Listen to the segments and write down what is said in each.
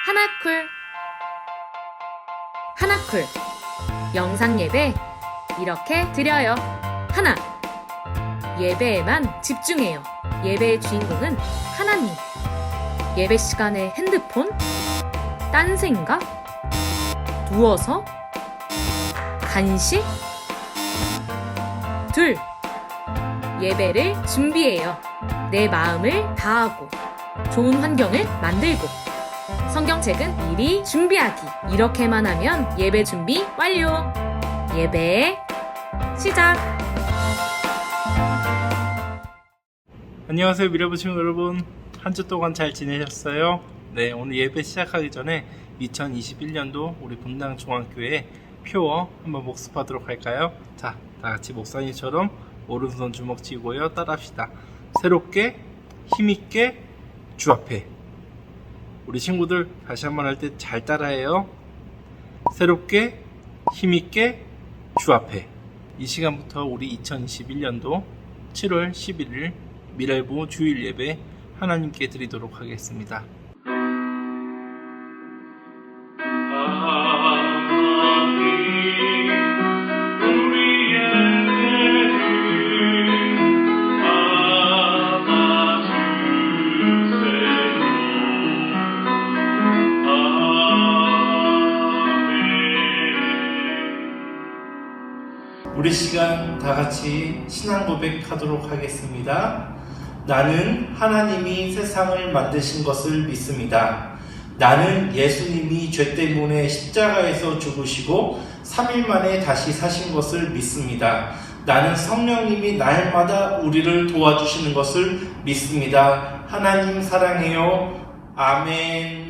하나쿨 하나쿨 영상 예배 이렇게 드려요. 하나, 예배에만 집중해요. 예배의 주인공은 하나님. 예배 시간에 핸드폰? 딴 생각? 누워서? 간식? 둘, 예배를 준비해요. 내 마음을 다하고 좋은 환경을 만들고 성경책은 미리 준비하기. 이렇게만 하면 예배 준비 완료. 예배 시작. 안녕하세요, 미래부 친구 여러분. 한 주 동안 잘 지내셨어요? 네, 오늘 예배 시작하기 전에 2021년도 우리 분당 중앙교회 표어 한번 복습하도록 할까요? 자, 다 같이 목사님처럼 오른손 주먹 쥐고요, 따라합시다. 새롭게, 힘있게, 주 앞에. 우리 친구들 다시 한번 할 때 잘 따라해요. 새롭게, 힘있게, 주 앞에. 이 시간부터 우리 2021년도 7월 11일 미랄부 주일 예배 하나님께 드리도록 하겠습니다. 우리 시간 다 같이 신앙 고백하도록 하겠습니다. 나는 하나님이 세상을 만드신 것을 믿습니다. 나는 예수님이 죄 때문에 십자가에서 죽으시고 3일 만에 다시 사신 것을 믿습니다. 나는 성령님이 날마다 우리를 도와주시는 것을 믿습니다. 하나님 사랑해요. 아멘.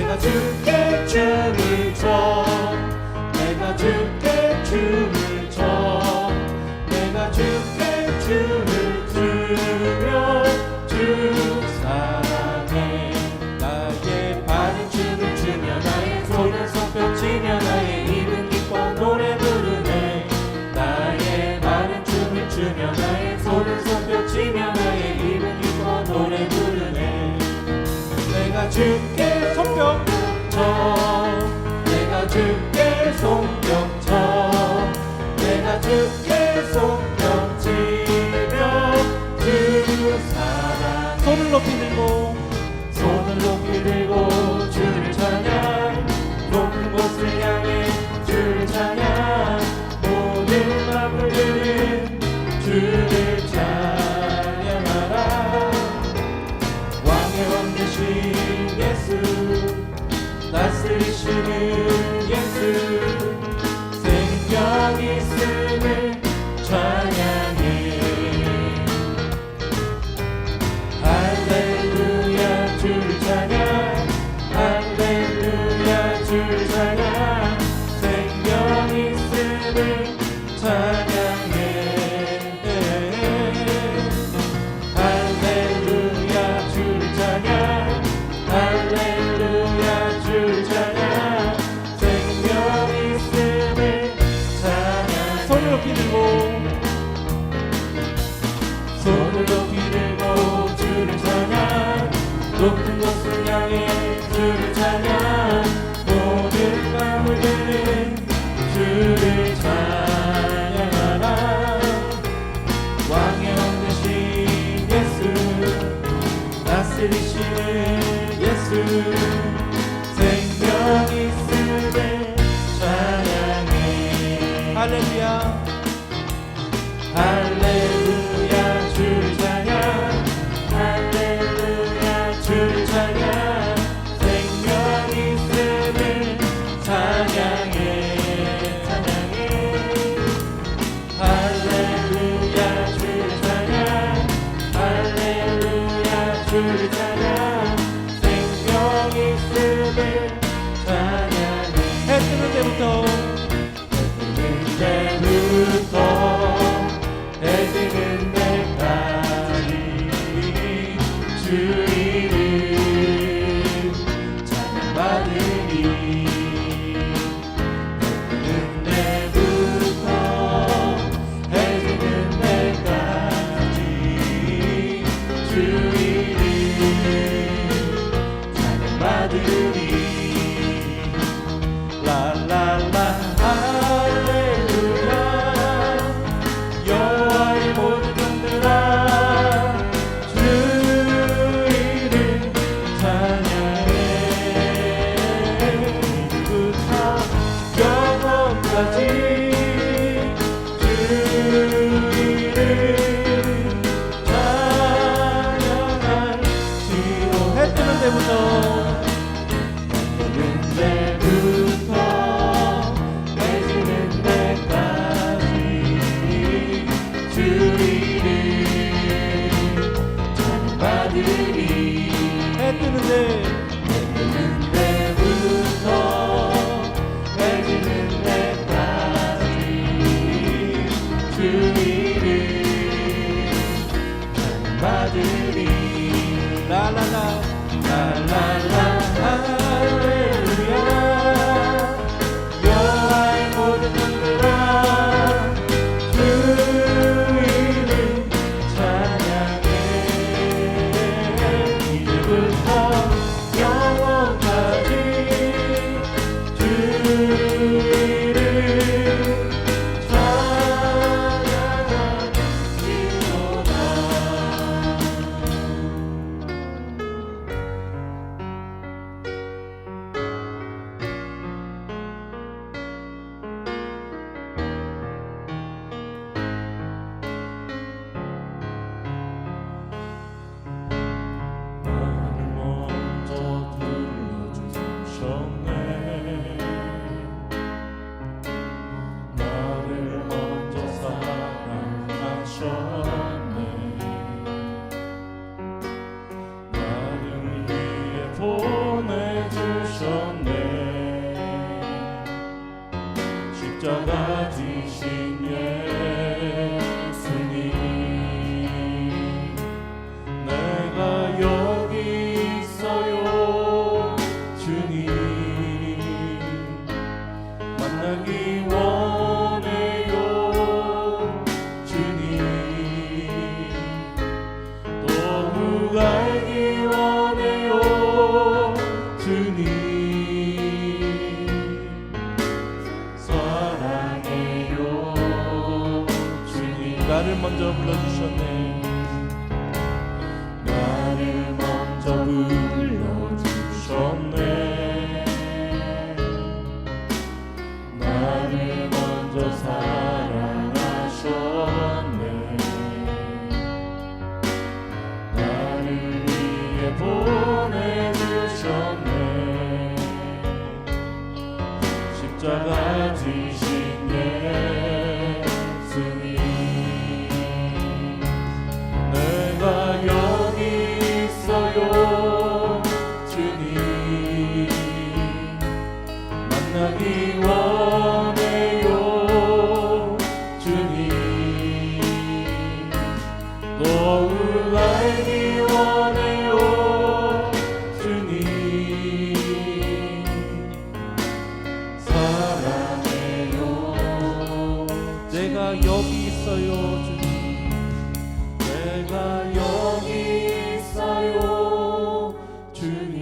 내가 주께 춤을 춰 내가 주께 춤을 춰 내가 주께 춤을 추며 주 사랑해 나의 발은 춤을 추며 나의 손은 손뼉치며 나의 입은 기뻐 노래 부르네 나의 발은 춤을 추며 나의 손은 손뼉치며 나의 입은 기뻐 노래 부르네 내가 주께 손뼉 쳐 내가 주께 손뼉 쳐 내가 주께 손뼉 치며 주 사랑 손을 높이 들고 주를 찬양 높은 곳을 향해 주를 찬양 모든 마음을 주를 찬양하라 왕의 왕 되신 예수 다스리시는 예수 생명 있음을 찬양해 할렐루야 주를 찬양 할렐루야 주를 찬양 생명 있음을 찬양해 할렐루야 주를 찬양 할렐루야 주를 찬양 생명 있음을 찬양 손을 높이 들고 주를 찬양 높은 곳을 향해 주를 찬양 모든 마음을 드는 주를 찬양하라 왕의 왕 되신 예수 다스리시는 예수 생명 있음을 찬양해 할렐루야 할렐루야 주를 찬양 이름 찬양받으리 라라라 라라라 할렐루야 여호와의 모든 영들아 주 이름 찬양해 이제부터 영원까지 주 이름 나를 먼저 불러주셨네 나를 먼저 사랑하셨네 나를 위해 보내주셨네 십자가 지신 예수님 내가 여기 있어요 주님 만나기 원해요 주님 더욱 알기 원해요 주님 사랑해요 주님 나를 먼저 불러주셨네 나를 먼저 불러주셨네 나를 먼저 사랑하셨네 나를 위해 보내주셨네 십자가 지신 예수님 내가 여기 있어요 주님 만나기 원해요 주님 더욱 알기 원해요 주님 사랑해요 내가 여기 있어요 주님 내가 여기 있어요 주님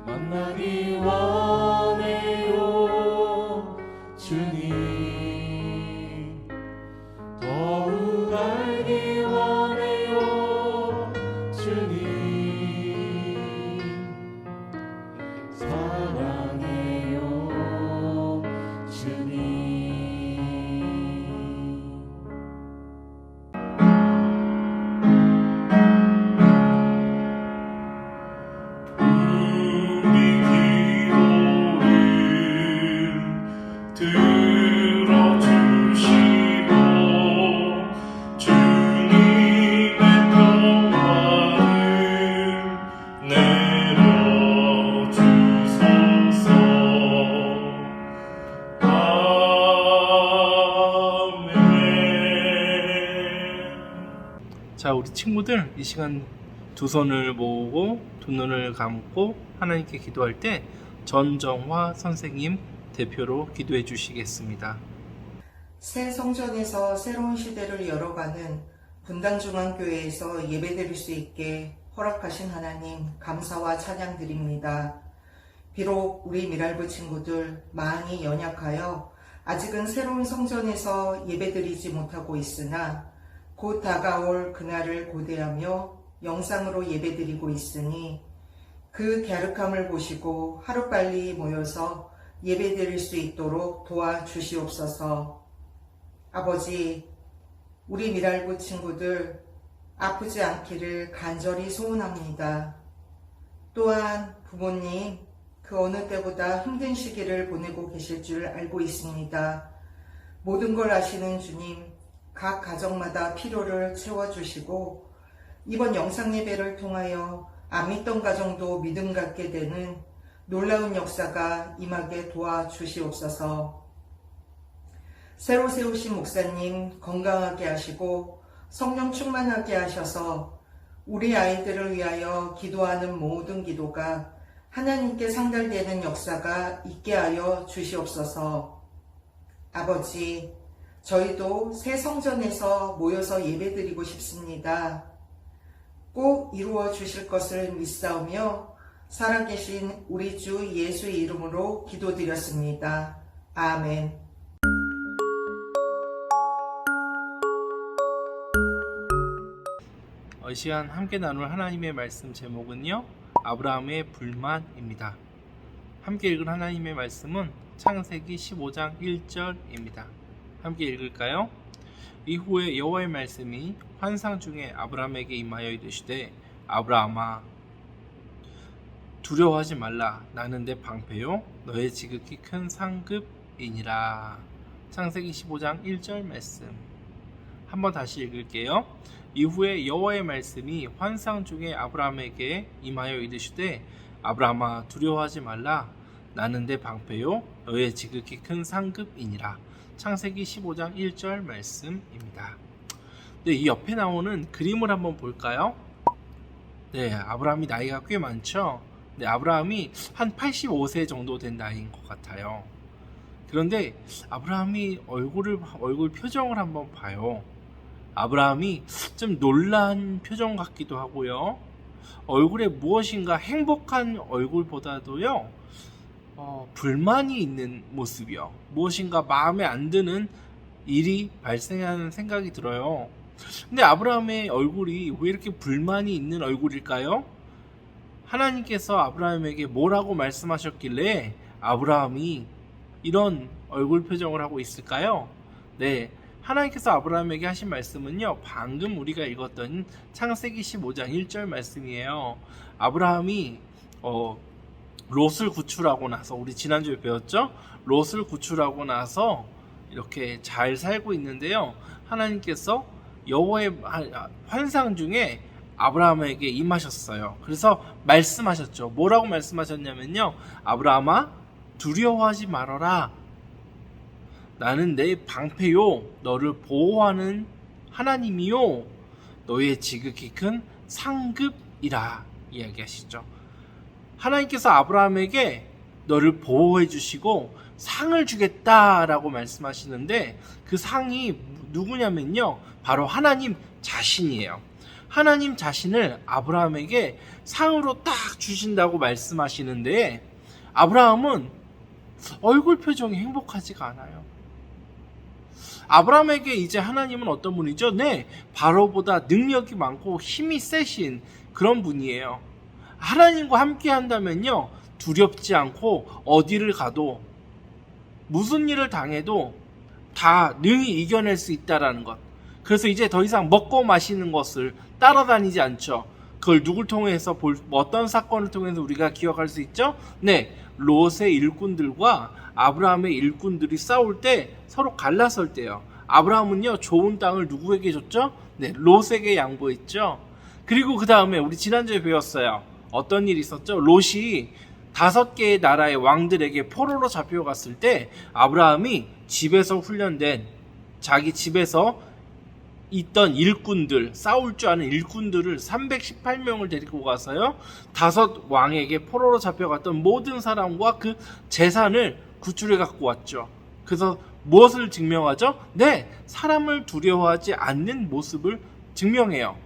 만나기 원해요 주님 더욱 알기 원해요 주님 사랑해요 주님 우리 기도를 들어주시고 주님의 평화를 내려주소서 아멘. 자, 우리 친구들 이 시간 두 손을 모으고 두 눈을 감고 하나님께 기도할 때 전정화 선생님 대표로 기도해 주시겠습니다. 새 성전에서 새로운 시대를 열어가는 분당중앙교회에서 예배드릴 수 있게 허락하신 하나님 감사와 찬양드립니다. 비록 우리 미랄부 친구들 많이 연약하여 아직은 새로운 성전에서 예배드리지 못하고 있으나 곧 다가올 그날을 고대하며 영상으로 예배드리고 있으니 그 갸륵함을 보시고 하루빨리 모여서 예배드릴 수 있도록 도와주시옵소서. 아버지, 우리 미랄부 친구들 아프지 않기를 간절히 소원합니다. 또한 부모님, 그 어느 때보다 힘든 시기를 보내고 계실 줄 알고 있습니다. 모든 걸 아시는 주님, 각 가정마다 필요를 채워주시고 이번 영상 예배를 통하여 안 믿던 가정도 믿음 갖게 되는 놀라운 역사가 임하게 도와주시옵소서. 새로 세우신 목사님 건강하게 하시고 성령 충만하게 하셔서 우리 아이들을 위하여 기도하는 모든 기도가 하나님께 상달되는 역사가 있게 하여 주시옵소서. 아버지, 저희도 새 성전에서 모여서 예배드리고 싶습니다. 꼭 이루어 주실 것을 믿사오며 살아계신 우리 주 예수의 이름으로 기도드렸습니다. 아멘. 이 시간 함께 나눌 하나님의 말씀 제목은요, 아브라함의 불만입니다. 함께 읽을 하나님의 말씀은 창세기 15장 1절입니다. 함께 읽을까요? 이후에 여호와의 말씀이 환상 중에 아브라함에게 임하여 이르시되, 아브라함아, 두려워하지 말라. 나는 내 방패요 너의 지극히 큰 상급이니라. 창세기 15장 1절 말씀. 한번 다시 읽을게요. 이후에 여호와의 말씀이 환상 중에 아브라함에게 임하여 이르시되, 아브라함아, 두려워하지 말라. 나는 내 방패요 너의 지극히 큰 상급이니라. 창세기 15장 1절 말씀입니다. 네, 이 옆에 나오는 그림을 한번 볼까요? 네, 아브라함이 나이가 꽤 많죠. 네, 아브라함이 한 85세 정도 된 나이인 것 같아요. 그런데 아브라함이 얼굴 표정을 한번 봐요. 아브라함이 좀 놀란 표정 같기도 하고요. 얼굴에 무엇인가 행복한 얼굴보다도요, 불만이 있는 모습이요. 무엇인가 마음에 안 드는 일이 발생하는 생각이 들어요. 근데 아브라함의 얼굴이 왜 이렇게 불만이 있는 얼굴일까요? 하나님께서 아브라함에게 뭐라고 말씀하셨길래 아브라함이 이런 얼굴 표정을 하고 있을까요? 네, 하나님께서 아브라함에게 하신 말씀은요, 방금 우리가 읽었던 창세기 15장 1절 말씀이에요. 아브라함이 롯을 구출하고 나서, 우리 지난주에 배웠죠? 롯을 구출하고 나서 이렇게 잘 살고 있는데요, 하나님께서 여호와의 환상 중에 아브라함에게 임하셨어요. 그래서 말씀하셨죠. 뭐라고 말씀하셨냐면요, 아브라함아, 두려워하지 말아라. 나는 내 방패요 너를 보호하는 하나님이요 너의 지극히 큰 상급이라 이야기하시죠. 하나님께서 아브라함에게 너를 보호해 주시고 상을 주겠다라고 말씀하시는데, 그 상이 누구냐면요, 바로 하나님 자신이에요. 하나님 자신을 아브라함에게 상으로 딱 주신다고 말씀하시는데, 아브라함은 얼굴 표정이 행복하지가 않아요. 아브라함에게 이제 하나님은 어떤 분이죠? 네, 바로보다 능력이 많고 힘이 세신 그런 분이에요. 하나님과 함께 한다면요, 두렵지 않고 어디를 가도 무슨 일을 당해도 다 능히 이겨낼 수 있다라는 것. 그래서 이제 더 이상 먹고 마시는 것을 따라다니지 않죠. 그걸 누굴 통해서 어떤 사건을 통해서 우리가 기억할 수 있죠? 네, 롯의 일꾼들과 아브라함의 일꾼들이 싸울 때 서로 갈라설 때요. 아브라함은요, 좋은 땅을 누구에게 줬죠? 네, 롯에게 양보했죠. 그리고 그 다음에 우리 지난주에 배웠어요. 어떤 일이 있었죠? 롯이 5개의 나라의 왕들에게 포로로 잡혀갔을 때 아브라함이 집에서 훈련된, 자기 집에서 있던 일꾼들, 싸울 줄 아는 일꾼들을 318명을 데리고 가서요, 5 왕에게 포로로 잡혀갔던 모든 사람과 그 재산을 구출해 갖고 왔죠. 그래서 무엇을 증명하죠? 네, 사람을 두려워하지 않는 모습을 증명해요.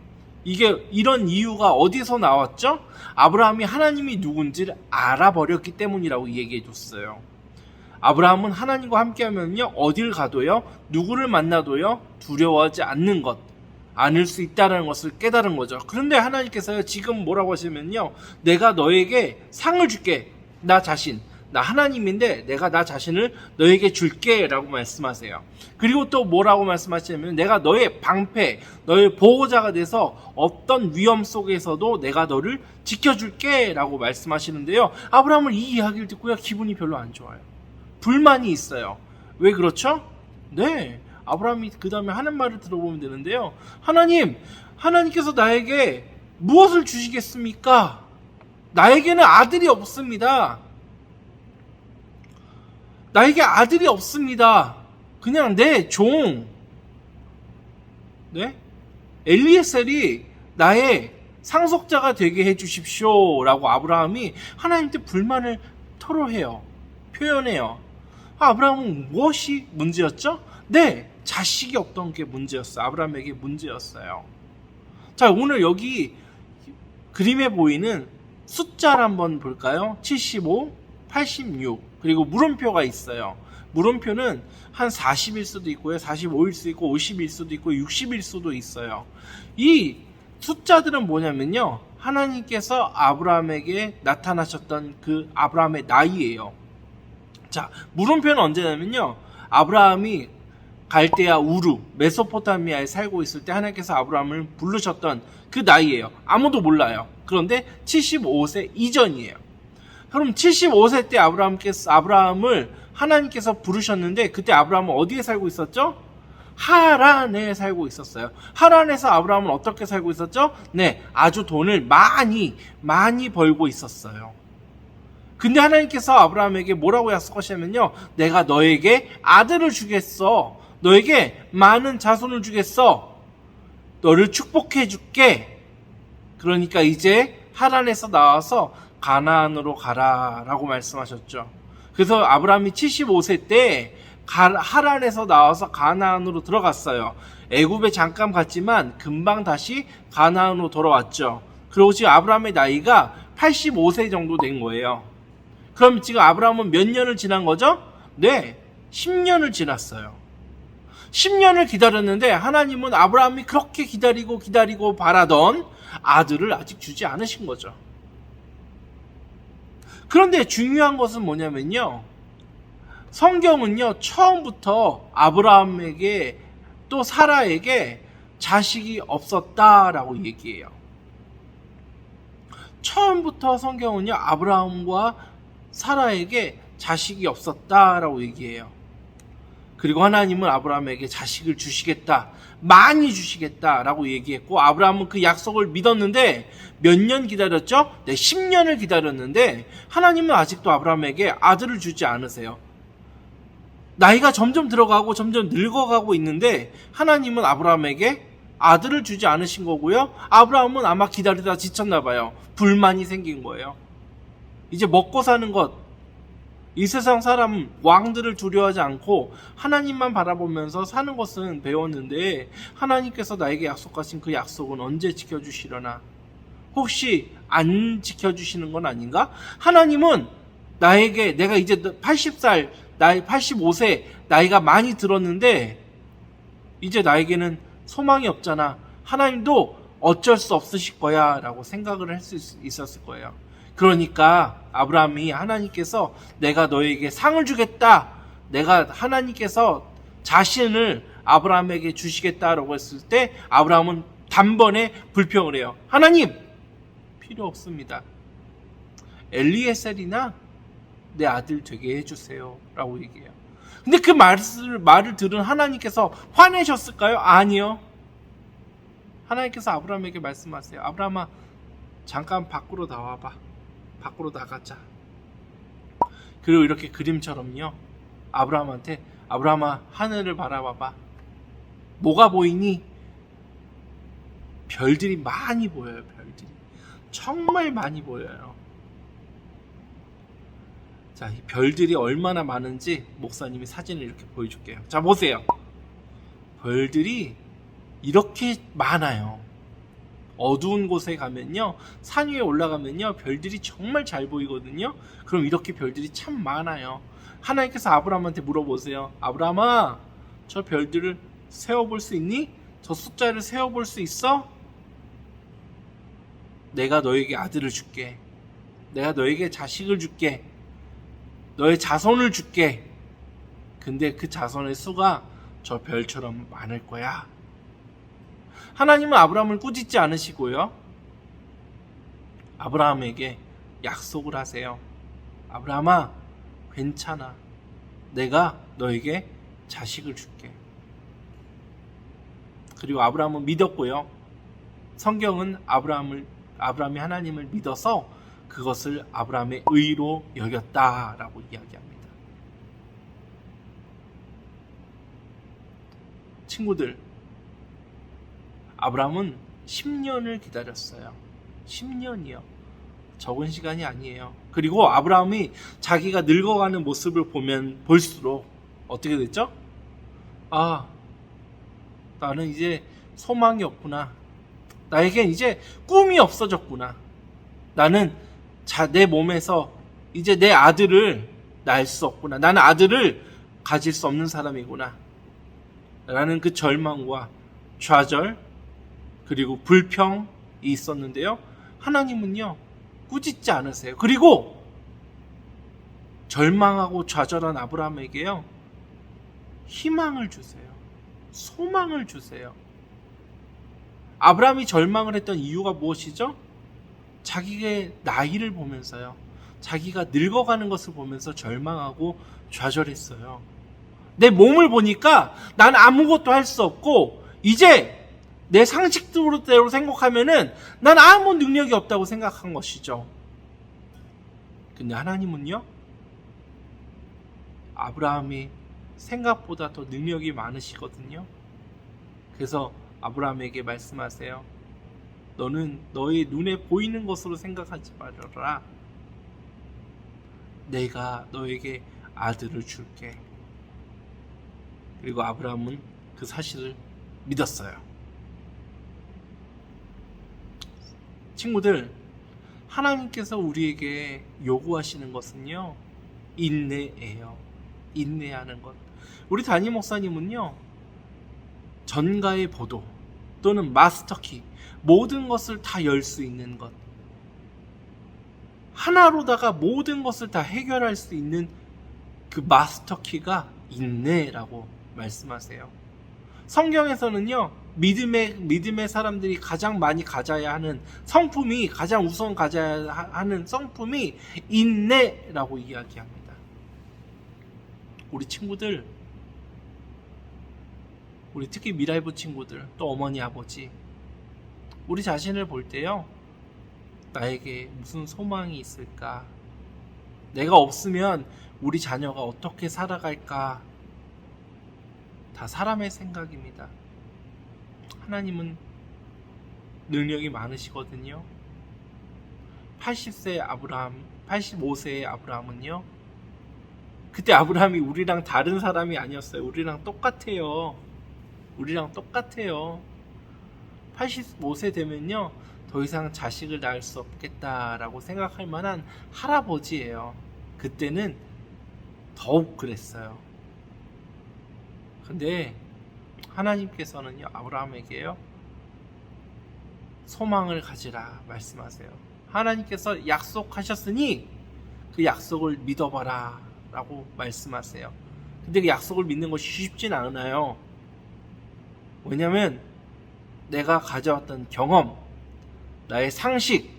이게 이런 이유가 어디서 나왔죠? 아브라함이 하나님이 누군지를 알아버렸기 때문이라고 얘기해 줬어요. 아브라함은 하나님과 함께하면요, 어딜 가도요, 누구를 만나도요, 두려워하지 않는 것, 않을 수 있다는 것을 깨달은 거죠. 그런데 하나님께서요, 지금 뭐라고 하시면요, 내가 너에게 상을 줄게. 나 자신, 나 하나님인데 내가 나 자신을 너에게 줄게 라고 말씀하세요. 그리고 또 뭐라고 말씀하시냐면, 내가 너의 방패, 너의 보호자가 돼서 어떤 위험 속에서도 내가 너를 지켜줄게 라고 말씀하시는데요, 아브라함은 이 이야기를 듣고요, 기분이 별로 안 좋아요. 불만이 있어요. 왜 그렇죠? 네, 아브라함이 그 다음에 하는 말을 들어보면 되는데요, 하나님께서 나에게 무엇을 주시겠습니까? 나에게는 아들이 없습니다. 나에게 아들이 없습니다. 그냥 내 종, 네? 엘리에셀이 나의 상속자가 되게 해주십시오 라고 아브라함이 하나님께 불만을 토로해요. 표현해요. 아브라함은 무엇이 문제였죠? 네, 자식이 없던 게 문제였어요. 아브라함에게 문제였어요. 자, 오늘 여기 그림에 보이는 숫자를 한번 볼까요? 75, 86, 그리고 물음표가 있어요. 물음표는 한 40일 수도 있고요, 45일 수도 있고, 50일 수도 있고, 60일 수도 있어요. 이 숫자들은 뭐냐면요, 하나님께서 아브라함에게 나타나셨던 그 아브라함의 나이예요. 자, 물음표는 언제냐면요, 아브라함이 갈대아 우루 메소포타미아에 살고 있을 때 하나님께서 아브라함을 부르셨던 그 나이예요. 아무도 몰라요. 그런데 75세 이전이에요. 그럼 75세 때 아브라함을 하나님께서 부르셨는데, 그때 아브라함은 어디에 살고 있었죠? 하란에 살고 있었어요. 하란에서 아브라함은 어떻게 살고 있었죠? 네, 아주 돈을 많이 벌고 있었어요. 근데 하나님께서 아브라함에게 뭐라고 약속하시냐면요, 내가 너에게 아들을 주겠어. 너에게 많은 자손을 주겠어. 너를 축복해 줄게. 그러니까 이제 하란에서 나와서 가나안으로 가라 라고 말씀하셨죠. 그래서 아브라함이 75세 때 하란에서 나와서 가나안으로 들어갔어요. 애굽에 잠깐 갔지만 금방 다시 가나안으로 돌아왔죠. 그리고 지금 아브라함의 나이가 85세 정도 된 거예요. 그럼 지금 아브라함은 몇 년을 지난 거죠? 네, 10년을 지났어요. 10년을 기다렸는데 하나님은 아브라함이 그렇게 기다리고 바라던 아들을 아직 주지 않으신 거죠. 그런데 중요한 것은 뭐냐면요, 성경은요, 처음부터 아브라함에게 또 사라에게 자식이 없었다라고 얘기해요. 처음부터 성경은요, 아브라함과 사라에게 자식이 없었다라고 얘기해요. 그리고 하나님은 아브라함에게 자식을 주시겠다, 많이 주시겠다라고 얘기했고, 아브라함은 그 약속을 믿었는데 몇 년 기다렸죠? 네, 10년을 기다렸는데 하나님은 아직도 아브라함에게 아들을 주지 않으세요. 나이가 점점 들어가고 점점 늙어가고 있는데 하나님은 아브라함에게 아들을 주지 않으신 거고요. 아브라함은 아마 기다리다 지쳤나 봐요. 불만이 생긴 거예요. 이제 먹고 사는 것, 이 세상 사람 왕들을 두려워하지 않고 하나님만 바라보면서 사는 것은 배웠는데, 하나님께서 나에게 약속하신 그 약속은 언제 지켜주시려나? 혹시 안 지켜주시는 건 아닌가? 하나님은 나에게, 내가 이제 80살, 나이 85세 나이가 많이 들었는데 이제 나에게는 소망이 없잖아. 하나님도 어쩔 수 없으실 거야 라고 생각을 할 수 있었을 거예요. 그러니까 아브라함이, 하나님께서 내가 너에게 상을 주겠다, 내가 하나님께서 자신을 아브라함에게 주시겠다라고 했을 때 아브라함은 단번에 불평을 해요. 하나님, 필요 없습니다. 엘리에셀이나 내 아들 되게 해주세요 라고 얘기해요. 근데 그 말을 들은 하나님께서 화내셨을까요? 아니요. 하나님께서 아브라함에게 말씀하세요. 아브라함아, 잠깐 밖으로 나와봐. 밖으로 나가자. 그리고 이렇게 그림처럼요, 아브라함한테, 아브라함아, 하늘을 바라봐봐. 뭐가 보이니? 별들이 많이 보여요. 별들이 정말 많이 보여요. 자, 이 별들이 얼마나 많은지 목사님이 사진을 이렇게 보여줄게요. 자, 보세요. 별들이 이렇게 많아요. 어두운 곳에 가면요, 산 위에 올라가면요, 별들이 정말 잘 보이거든요. 그럼 이렇게 별들이 참 많아요. 하나님께서 아브라함한테 물어보세요. 아브라함아, 저 별들을 세어볼 수 있니? 저 숫자를 세어볼 수 있어? 내가 너에게 아들을 줄게. 내가 너에게 자식을 줄게. 너의 자손을 줄게. 근데 그 자손의 수가 저 별처럼 많을 거야. 하나님은 아브라함을 꾸짖지 않으시고요, 아브라함에게 약속을 하세요. 아브라함아, 괜찮아. 내가 너에게 자식을 줄게. 그리고 아브라함은 믿었고요. 성경은 아브라함이 하나님을 믿어서 그것을 아브라함의 의로 여겼다라고 이야기합니다. 친구들, 아브라함은 10년을 기다렸어요. 10년이요. 적은 시간이 아니에요. 그리고 아브라함이 자기가 늙어가는 모습을 볼수록 어떻게 됐죠? 아, 나는 이제 소망이 없구나. 나에겐 이제 꿈이 없어졌구나. 나는 내 몸에서 이제 내 아들을 낳을 수 없구나. 나는 아들을 가질 수 없는 사람이구나. 라는 그 절망과 좌절, 그리고 불평이 있었는데요. 하나님은요, 꾸짖지 않으세요. 그리고 절망하고 좌절한 아브라함에게요, 희망을 주세요. 소망을 주세요. 아브라함이 절망을 했던 이유가 무엇이죠? 자기의 나이를 보면서요. 자기가 늙어가는 것을 보면서 절망하고 좌절했어요. 내 몸을 보니까 난 아무것도 할 수 없고 이제 내 상식대로 생각하면은 난 아무 능력이 없다고 생각한 것이죠. 근데 하나님은요, 아브라함이 생각보다 더 능력이 많으시거든요. 그래서 아브라함에게 말씀하세요. 너는 너의 눈에 보이는 것으로 생각하지 말아라. 내가 너에게 아들을 줄게. 그리고 아브라함은 그 사실을 믿었어요. 친구들, 하나님께서 우리에게 요구하시는 것은요, 인내예요. 인내하는 것. 우리 담임 목사님은요, 전가의 보도 또는 마스터키, 모든 것을 다 열 수 있는 것, 하나로다가 모든 것을 다 해결할 수 있는 그 마스터키가 인내라고 말씀하세요. 성경에서는요, 믿음의 사람들이 가장 많이 가져야 하는 성품이, 가장 우선 가져야 하는 성품이 인내라고 이야기합니다. 우리 친구들, 우리 특히 미라이브 친구들, 또 어머니 아버지, 우리 자신을 볼 때요, 나에게 무슨 소망이 있을까? 내가 없으면 우리 자녀가 어떻게 살아갈까? 다 사람의 생각입니다. 하나님은 능력이 많으시거든요. 85세의 아브라함은요, 그때 아브라함이 우리랑 다른 사람이 아니었어요. 우리랑 똑같아요. 85세 되면요, 더 이상 자식을 낳을 수 없겠다라고 생각할 만한 할아버지예요. 그때는 더욱 그랬어요. 근데 하나님께서는요, 아브라함에게요, 소망을 가지라 말씀하세요. 하나님께서 약속하셨으니 그 약속을 믿어봐라 라고 말씀하세요. 근데 그 약속을 믿는 것이 쉽진 않아요. 왜냐면 내가 가져왔던 경험, 나의 상식,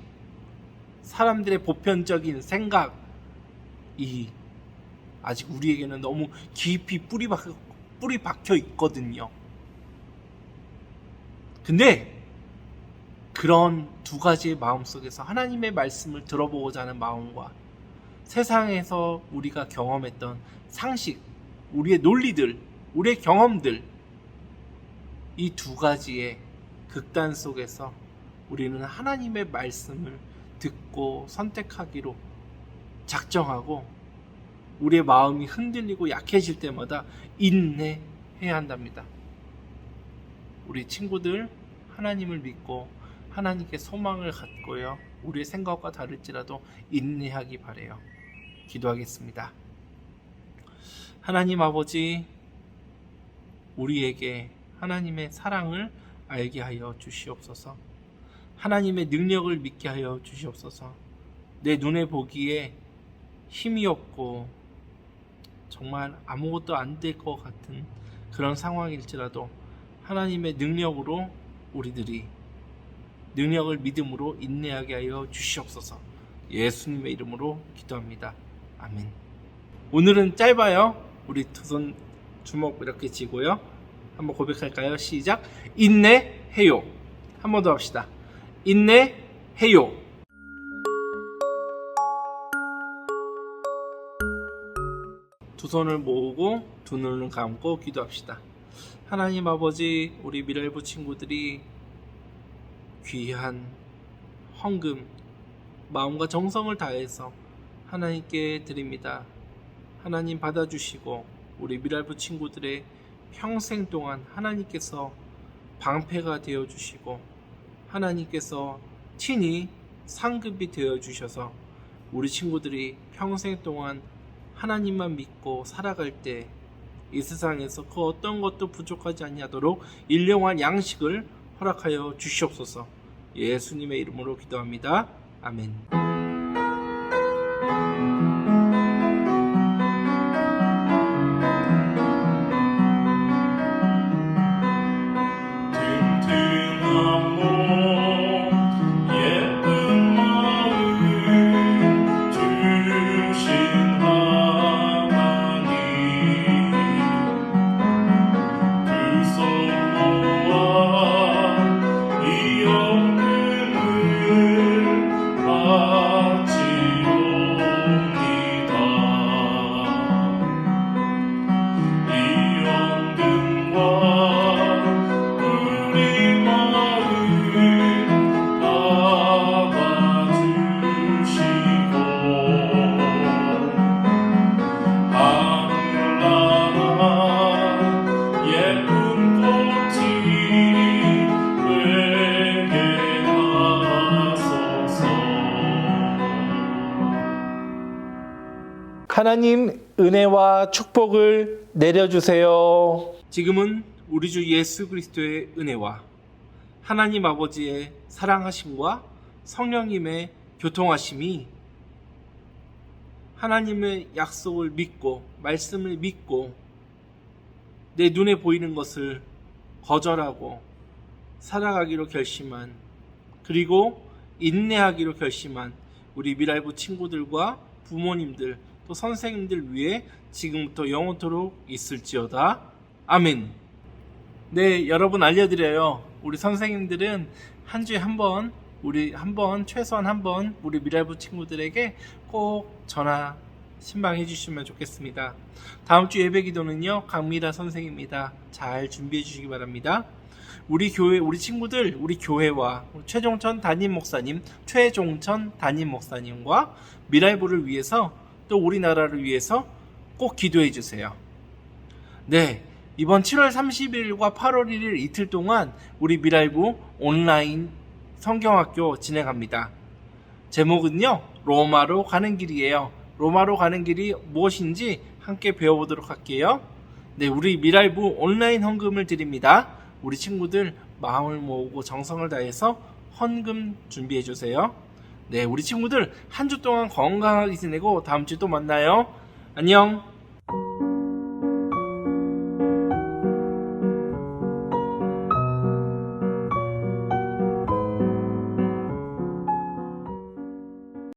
사람들의 보편적인 생각이 아직 우리에게는 너무 깊이 뿌리 박혀 있거든요. 근데 그런 두 가지의 마음 속에서 하나님의 말씀을 들어보고자 하는 마음과 세상에서 우리가 경험했던 상식, 우리의 논리들, 우리의 경험들, 이 두 가지의 극단 속에서 우리는 하나님의 말씀을 듣고 선택하기로 작정하고, 우리의 마음이 흔들리고 약해질 때마다 인내해야 한답니다. 우리 친구들, 하나님을 믿고 하나님께 소망을 갖고요, 우리의 생각과 다를지라도 인내하기 바라요. 기도하겠습니다. 하나님 아버지, 우리에게 하나님의 사랑을 알게 하여 주시옵소서. 하나님의 능력을 믿게 하여 주시옵소서. 내 눈에 보기에 힘이 없고 정말 아무것도 안 될 것 같은 그런 상황일지라도 하나님의 능력으로 우리들이 능력을 믿음으로 인내하게 하여 주시옵소서. 예수님의 이름으로 기도합니다. 아멘. 오늘은 짧아요. 우리 두 손 주먹 이렇게 쥐고요, 한번 고백할까요? 시작. 인내해요. 한 번 더 합시다. 인내해요. 두 손을 모으고 두 눈을 감고 기도합시다. 하나님 아버지, 우리 미랄부 친구들이 귀한 헌금, 마음과 정성을 다해서 하나님께 드립니다. 하나님 받아주시고 우리 미랄부 친구들의 평생 동안 하나님께서 방패가 되어주시고 하나님께서 친히 상급이 되어주셔서 우리 친구들이 평생 동안 하나님만 믿고 살아갈 때 이 세상에서 그 어떤 것도 부족하지 아니하도록 일용할 양식을 허락하여 주시옵소서. 예수님의 이름으로 기도합니다. 아멘. 튼튼한 몸 예쁜 마음 주신 하나님 두 손 모아 이 헌금을 바치옵니다. 이 헌금과 우리 마음 받아주시고 하늘나라 예쁜 꽃이 되게 하소서. 하나님 은혜와 축복을 내려주세요. 지금은 우리 주 예수 그리스도의 은혜와 하나님 아버지의 사랑하심과 성령님의 교통하심이 하나님의 약속을 믿고 말씀을 믿고 내 눈에 보이는 것을 거절하고 살아가기로 결심한, 그리고 인내하기로 결심한 우리 미랄부 친구들과 부모님들 또 선생님들 위해 지금부터 영원토록 있을지어다. 아멘. 네, 여러분 알려드려요. 우리 선생님들은 한 주에 한 번, 최소한 한 번 우리 미랄부 친구들에게 꼭 전화 신방해 주시면 좋겠습니다. 다음 주 예배 기도는요, 강미라 선생입니다. 잘 준비해 주시기 바랍니다. 우리 교회, 우리 친구들, 우리 교회와 최종천 담임 목사님과 미랄부를 위해서 또 우리나라를 위해서 꼭 기도해 주세요. 네, 이번 7월 30일과 8월 1일 이틀 동안 우리 미랄부 온라인 성경학교 진행합니다. 제목은요, 로마로 가는 길이에요. 로마로 가는 길이 무엇인지 함께 배워보도록 할게요. 네, 우리 미랄부 온라인 헌금을 드립니다. 우리 친구들 마음을 모으고 정성을 다해서 헌금 준비해 주세요. 네, 우리 친구들 한 주 동안 건강하게 지내고 다음 주에 또 만나요. 안녕.